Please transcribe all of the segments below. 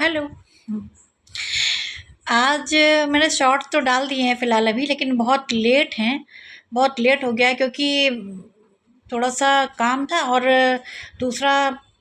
Hello. आज मैंने shorts तो डाल दिए हैं फ़िलहाल अभी, लेकिन बहुत लेट हैं। बहुत लेट हो गया है क्योंकि थोड़ा-सा काम था, और दूसरा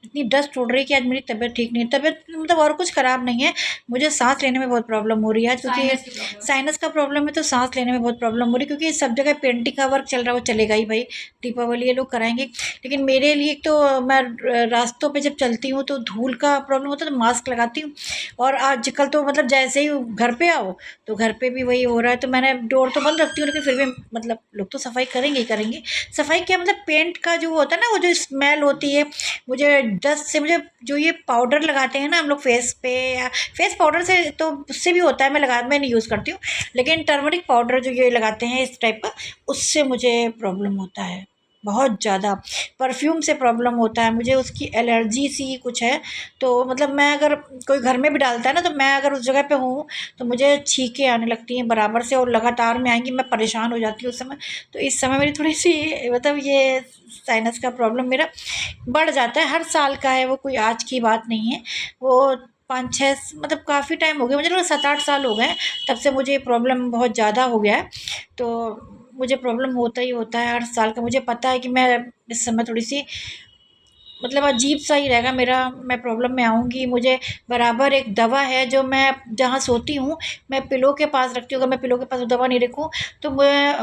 इतनी डस्ट उड़ रही है कि आज मेरी तबीयत ठीक नहीं है। तबीयत मतलब और कुछ ख़राब नहीं है, मुझे साँस लेने में बहुत प्रॉब्लम हो रही है आज, क्योंकि साइनस का प्रॉब्लम है, तो साँस लेने में बहुत प्रॉब्लम हो रही है, क्योंकि सब जगह पेंटिंग का वर्क चल रहा है। वो चलेगा ही भाई, दीपावली ये लोग कराएँगे। लेकिन मेरे लिए एक तो मैं रास्तों पे जब चलती हूँ तो धूल का प्रॉब्लम होता है, तो मास्क लगाती हूँ। और आजकल तो मतलब जैसे ही घर पे आओ तो घर पे भी वही हो रहा है, तो मैंने डोर तो बंद रखती हूँ, लेकिन फिर भी मतलब लोग तो सफाई करेंगे ही करेंगे। सफाई क्या मतलब, पेंट का जो होता है ना, वो जो स्मेल होती है, मुझे डस्ट से, मुझे जो ये पाउडर लगाते हैं ना हम लोग फेस पे, या फेस पाउडर से तो उससे भी होता है, मैं नहीं यूज़ करती हूँ, लेकिन टर्मरिक पाउडर जो ये लगाते हैं इस टाइप का, उससे मुझे प्रॉब्लम होता है बहुत ज़्यादा। परफ्यूम से प्रॉब्लम होता है मुझे, उसकी एलर्जी सी कुछ है। तो मतलब मैं अगर, कोई घर में भी डालता है ना, तो मैं अगर उस जगह पे हूँ तो मुझे छींकें आने लगती हैं बराबर से, और लगातार में आएँगी, मैं परेशान हो जाती हूँ उस समय। तो इस समय मेरी थोड़ी-सी मतलब ये साइनस का प्रॉब्लम मेरा बढ़ जाता है, हर साल का है वो, कोई आज की बात नहीं है। वो 5-6 मतलब काफ़ी टाइम हो गया, मुझे लगता है 7-8 साल हो गए हैं, तब से मुझे ये प्रॉब्लम बहुत ज़्यादा हो गया है। तो मुझे प्रॉब्लम होता ही होता है हर साल का। मुझे पता है कि मैं इस समय थोड़ी-सी मतलब अजीब-सा ही रहेगा मेरा, मैं प्रॉब्लम में आऊँगी। मुझे बराबर एक दवा है जो मैं जहाँ सोती हूँ, मैं पिलो के पास रखती हूँ। अगर मैं पिलो के पास वो दवा नहीं रखूँ तो मैं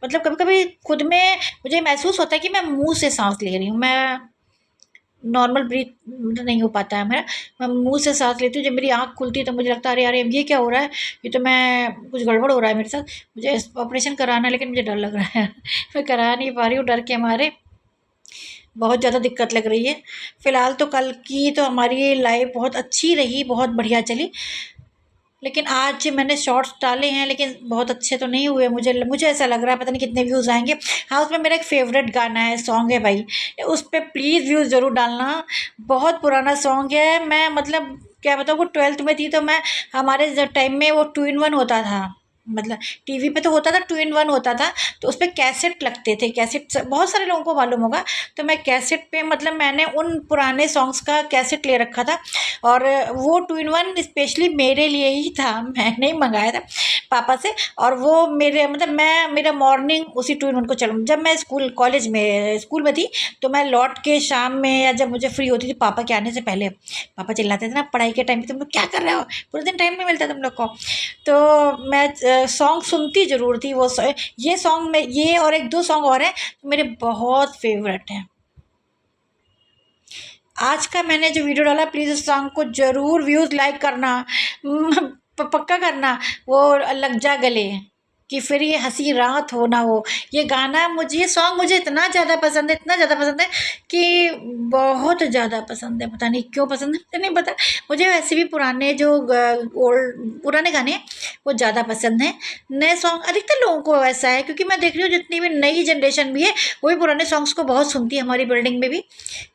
मतलब कभी-कभी खुद में मुझे महसूस होता है कि मैं मुँह से साँस ले रही हूँ। मैं नॉर्मल ब्रीथ नहीं हो पाता है मेरा। मैं मुँह से साँस लेती हूँ, जब मेरी आँख खुलती है तो मुझे लगता है अरे यार! ये क्या हो रहा है? ये तो मैं कुछ गड़बड़ हो रहा है मेरे साथ। मुझे ऑपरेशन कराना है, लेकिन मुझे डर लग रहा है। मैं करा नहीं पा रही हूँ डर के मारे। बहुत ज़्यादा दिक्कत लग रही है। फ़िलहाल तो कल की तो हमारी लाइफ़ बहुत अच्छी रही, बहुत बढ़िया चली। लेकिन आज मैंने शॉर्ट्स डाले हैं, लेकिन बहुत अच्छे तो नहीं हुए। मुझे ऐसा लग रहा है पता नहीं कितने व्यूज़ आएँगे। हाँ, उसमें मेरा एक फ़ेवरेट गाना है, सॉन्ग है भाई, उस पे प्लीज़ व्यूज़ ज़रूर डालना। बहुत पुराना सॉन्ग है, मैं मतलब क्या बताऊँ, वो 12th में थी तो मैं, हमारे ज टाइम में वो 2 इन 1 होता था। मतलब टीवी पे तो होता था, 2 इन 1 होता था, तो उसपे कैसेट लगते थे। कैसेट स बहुत सारे लोगों को मालूम होगा। तो मैं कैसेट पे मतलब मैंने उन पुराने सॉन्ग्स का कैसेट ले रखा था, और वो 2 इन 1 स्पेशली मेरे लिए ही था, मैंने ही मँगाया था पापा से। और वो मेरे मतलब मैं मेरा मॉर्निंग उसी 2 इन 1 को चल, जब मैं स्कूल में थी, तो मैं लौट के शाम में या जब मुझे फ्री होती थी पापा के आने से पहले, पापा चिल्लाते थे ना पढ़ाई के टाइम पे, तुम लोग क्या कर रहे हो? पूरे दिन टाइम नहीं मिलता तुम लोग को। तो मैं सॉन्ग सुनती ज़रूर थी। ये सॉन्ग में, ये और 1-2 सॉन्ग और हैं मेरे बहुत फ़ेवरेट हैं। आज का मैंने जो वीडियो डाला, प्लीज़ उस सॉन्ग को ज़रूर व्यूज़ लाइक करना। पक्का करना। वो लग जा गले कि फिर ये हंसी रात हो ना हो, ये गाना मुझे, ये सॉन्ग मुझे इतना ज़्यादा पसंद है, इतना ज़्यादा पसंद है कि बहुत ज़्यादा पसंद है। पता नहीं क्यों पसंद है, मुझे नहीं पता। मुझे वैसे भी पुराने जो ओल्ड पुराने गाने हैं वो ज़्यादा पसंद हैं। नए सॉन्ग अधिकतर लोगों को ऐसा है, क्योंकि मैं देख रही हूँ जितनी भी नई जनरेशन भी है, वो भी पुराने सॉन्ग्स को बहुत सुनती है। हमारी बिल्डिंग में भी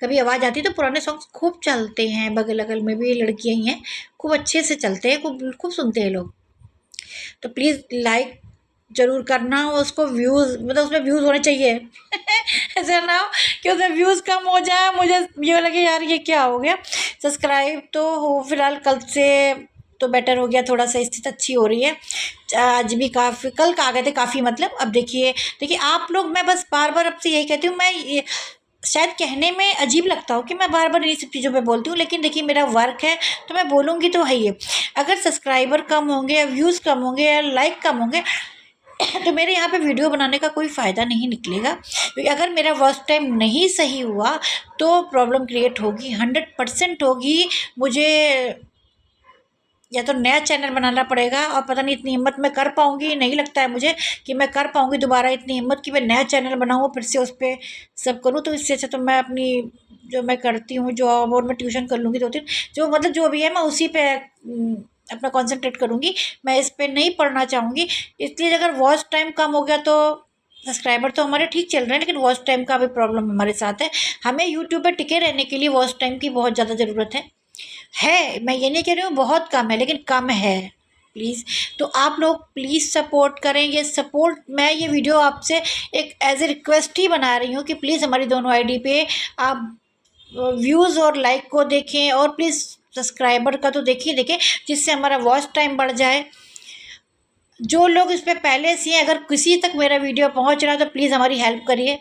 कभी आवाज़ आती है तो पुराने सॉन्ग्स खूब चलते हैं, बगल-अगल में भी लड़कियाँ ही हैं, खूब अच्छे से चलते हैं, खूब खूब सुनते हैं लोग। तो प्लीज़ लाइक ज़रूर करना, और उसको व्यूज़ मतलब उसमें व्यूज़ होने चाहिए। ऐसा ना हो कि उसमें व्यूज़ कम हो जाए, मुझे ये लगे यार ये क्या हो गया। सब्सक्राइब तो हो फिलहाल कल से तो बेटर हो गया, थोड़ा-सा स्थिति अच्छी हो रही है। आज भी काफ़ी, कल का आ गए थे काफ़ी, मतलब अब देखिए आप लोग, मैं बस बार-बार आपसे यही कहती हूँ, मैं ये शायद कहने में अजीब लगता हो कि मैं बार-बार इन्हीं सब चीज़ों पे बोलती हूँ, लेकिन देखिए मेरा वर्क है, तो मैं बोलूँगी तो है ही है। अगर सब्सक्राइबर कम होंगे या व्यूज़ कम होंगे या लाइक कम होंगे, तो मेरे यहाँ पे वीडियो बनाने का कोई फ़ायदा नहीं निकलेगा, क्योंकि अगर मेरा वॉच टाइम नहीं सही हुआ तो प्रॉब्लम क्रिएट होगी, 100% होगी। मुझे या तो नया चैनल बनाना पड़ेगा, और पता नहीं इतनी हिम्मत मैं कर पाऊँगी, नहीं लगता है मुझे कि मैं कर पाऊँगी दोबारा इतनी हिम्मत कि मैं नया चैनल बनाऊँ, फिर से उस पे सब करूँ। तो इससे अच्छा तो मैं अपनी जो मैं करती हूँ जॉब, और मैं ट्यूशन कर लूँगी 2-3, जो मतलब जो भी है मैं उसी पे अपना कॉन्सन्ट्रेट करूँगी। मैं इस पे नहीं पढ़ना चाहूँगी। इसलिए अगर वॉच टाइम कम हो गया तो सब्सक्राइबर तो हमारे ठीक चल रहे हैं, लेकिन वॉच टाइम का भी प्रॉब्लम हमारे साथ है। हमें यूट्यूब पे टिके रहने के लिए वॉच टाइम की बहुत ज़्यादा ज़रूरत है। मैं ये नहीं कह रही हूँ बहुत कम है, लेकिन कम है प्लीज़। तो आप लोग प्लीज़ सपोर्ट करें। ये सपोर्ट, मैं ये वीडियो आपसे एक एज ए रिक्वेस्ट ही बना रही हूँ कि प्लीज़ हमारी दोनों आईडी पे आप व्यूज़ और लाइक को देखें, और प्लीज़ सब्सक्राइबर का तो देखिए देखें, जिससे हमारा वॉच टाइम बढ़ जाए। जो लोग इस पर पहले से हैं, अगर किसी तक मेरा वीडियो पहुंच रहा है तो प्लीज़ हमारी हेल्प करिए।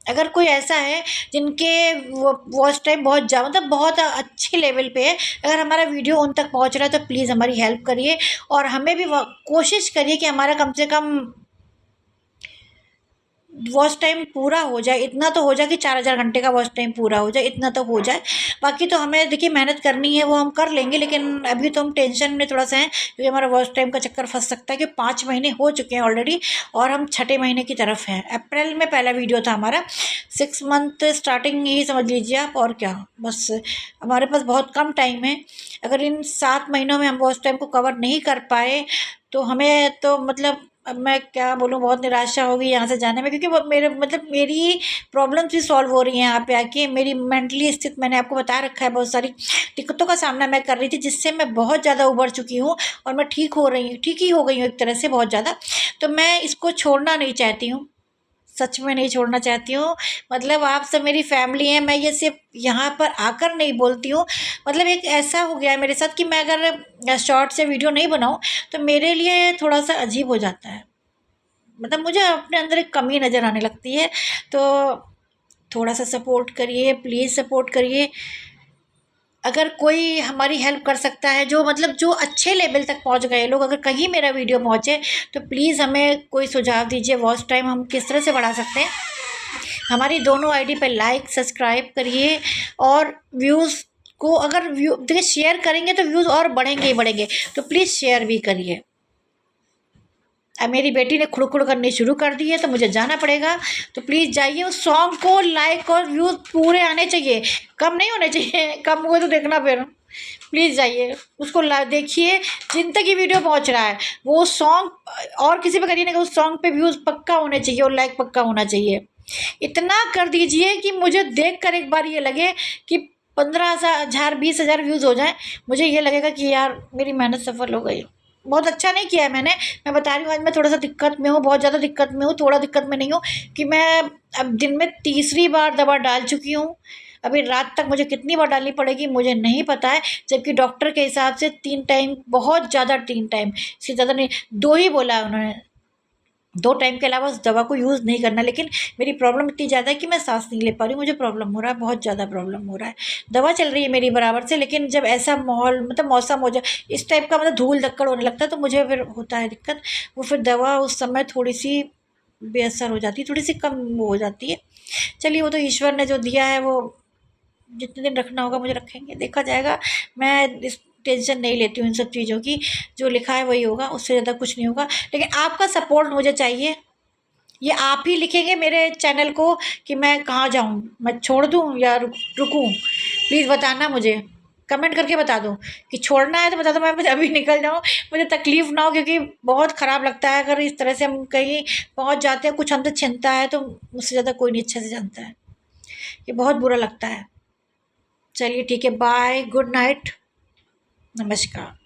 अगर कोई ऐसा है जिनके वॉच टाइम बहुत मतलब बहुत अच्छे लेवल पे है, अगर हमारा वीडियो उन तक पहुंच रहा है तो प्लीज़ हमारी हेल्प करिए, और हमें भी कोशिश करिए कि हमारा कम से कम वॉच टाइम पूरा हो जाए। इतना तो हो जाए कि 4,000 घंटे का वॉच टाइम पूरा हो जाए, इतना तो हो जाए। बाकी तो हमें देखिए मेहनत करनी है, वो हम कर लेंगे, लेकिन अभी तो हम टेंशन में थोड़ा सा हैं क्योंकि हमारा वॉच टाइम का चक्कर फंस सकता है कि 5 महीने हो चुके हैं ऑलरेडी और हम 6ठे महीने की तरफ हैं। अप्रैल में पहला वीडियो था हमारा, 6 मंथ स्टार्टिंग ही समझ लीजिए आप। और क्या, बस हमारे पास बहुत कम टाइम है। अगर इन 7 महीनों में हम वॉच टाइम को कवर नहीं कर पाए तो हमें तो मतलब, अब मैं क्या बोलूँ, बहुत निराशा होगी यहाँ से जाने में, क्योंकि वो मेरे मतलब मेरी प्रॉब्लम्स भी सॉल्व हो रही हैं यहाँ पे आके। मेरी मेंटली स्थिति मैंने आपको बता रखा है, बहुत सारी दिक्कतों का सामना मैं कर रही थी, जिससे मैं बहुत ज़्यादा उबर चुकी हूँ और मैं ठीक हो रही हूँ, ठीक ही हो गई हूँ एक तरह से बहुत ज़्यादा। तो मैं इसको छोड़ना नहीं चाहती हूँ, सच में नहीं छोड़ना चाहती हूँ। मतलब आप सब मेरी फैमिली हैं, मैं ये सिर्फ यहाँ पर आकर नहीं बोलती हूँ। मतलब एक ऐसा हो गया है मेरे साथ कि मैं अगर शॉर्ट से वीडियो नहीं बनाऊँ तो मेरे लिए थोड़ा सा अजीब हो जाता है। मतलब मुझे अपने अंदर एक कमी नज़र आने लगती है। तो थोड़ा सा सपोर्ट करिए, प्लीज़ सपोर्ट करिए। अगर कोई हमारी हेल्प कर सकता है, जो मतलब जो अच्छे लेवल तक पहुंच गए लोग, अगर कहीं मेरा वीडियो पहुंचे तो प्लीज़ हमें कोई सुझाव दीजिए, वॉच टाइम हम किस तरह से बढ़ा सकते हैं। हमारी दोनों आईडी पे लाइक सब्सक्राइब करिए, और व्यूज़ को अगर देखिए शेयर करेंगे तो व्यूज़ और बढ़ेंगे ही बढ़ेंगे, तो प्लीज़ शेयर भी करिए। अब मेरी बेटी ने खुड़खुड़ करनी शुरू कर दी है तो मुझे जाना पड़ेगा, तो प्लीज़ जाइए। उस सॉन्ग को लाइक और व्यूज़ पूरे आने चाहिए, कम नहीं होने चाहिए। कम हुए तो देखना फिर। प्लीज़ जाइए उसको देखिए, जिन तक ये वीडियो पहुंच रहा है वो सॉन्ग और किसी पे करिए ना, उस सॉन्ग पे व्यूज़ पक्का होने चाहिए और लाइक पक्का होना चाहिए। इतना कर दीजिए कि मुझे देख कर एक बार ये लगे कि 15,000 20,000 व्यूज़ हो जाए, मुझे ये लगेगा कि यार मेरी मेहनत सफल हो गई। बहुत अच्छा नहीं किया है मैंने, मैं बता रही हूँ। आज मैं थोड़ा सा दिक्कत में हूँ, बहुत ज़्यादा दिक्कत में हूँ, थोड़ा दिक्कत में नहीं हूँ कि मैं अब दिन में तीसरी बार दवा डाल चुकी हूँ। अभी रात तक मुझे कितनी बार डालनी पड़ेगी मुझे नहीं पता है, जबकि डॉक्टर के हिसाब से 3 टाइम, बहुत ज़्यादा 3 टाइम, इससे ज़्यादा नहीं, 2 ही बोला है उन्होंने। 2 टाइम के अलावा उस दवा को यूज़ नहीं करना। लेकिन मेरी प्रॉब्लम इतनी ज़्यादा है कि मैं सांस नहीं ले पा रही हूँ, मुझे प्रॉब्लम हो रहा है, बहुत ज़्यादा प्रॉब्लम हो रहा है। दवा चल रही है मेरी बराबर से, लेकिन जब ऐसा माहौल मतलब मौसम हो जाए इस टाइप का, मतलब धूल धक्कड़ होने लगता है, तो मुझे फिर होता है दिक्कत। वो फिर दवा उस समय थोड़ी सी बेअसर हो जाती है, थोड़ी सी कम वो हो जाती है। चलिए, वो तो ईश्वर ने जो दिया है वो जितने दिन रखना होगा मुझे रखेंगे, देखा जाएगा। मैं इस टेंशन नहीं लेती हूँ इन सब चीज़ों की, जो लिखा है वही होगा, उससे ज़्यादा कुछ नहीं होगा। लेकिन आपका सपोर्ट मुझे चाहिए। ये आप ही लिखेंगे मेरे चैनल को कि मैं कहाँ जाऊँ, मैं छोड़ दूँ या रुकूँ? प्लीज़ बताना मुझे, कमेंट करके बता दो कि छोड़ना है तो बता दो, मैं अभी निकल जाऊँ, मुझे तकलीफ़ ना हो, क्योंकि बहुत ख़राब लगता है अगर इस तरह से हम कहीं पहुँच जाते हैं, कुछ हमसे छिनता है तो मुझसे ज़्यादा कोई नहीं अच्छे से जानता है। ये बहुत बुरा लगता है। चलिए ठीक है, बाय, गुड नाइट, नमस्कार।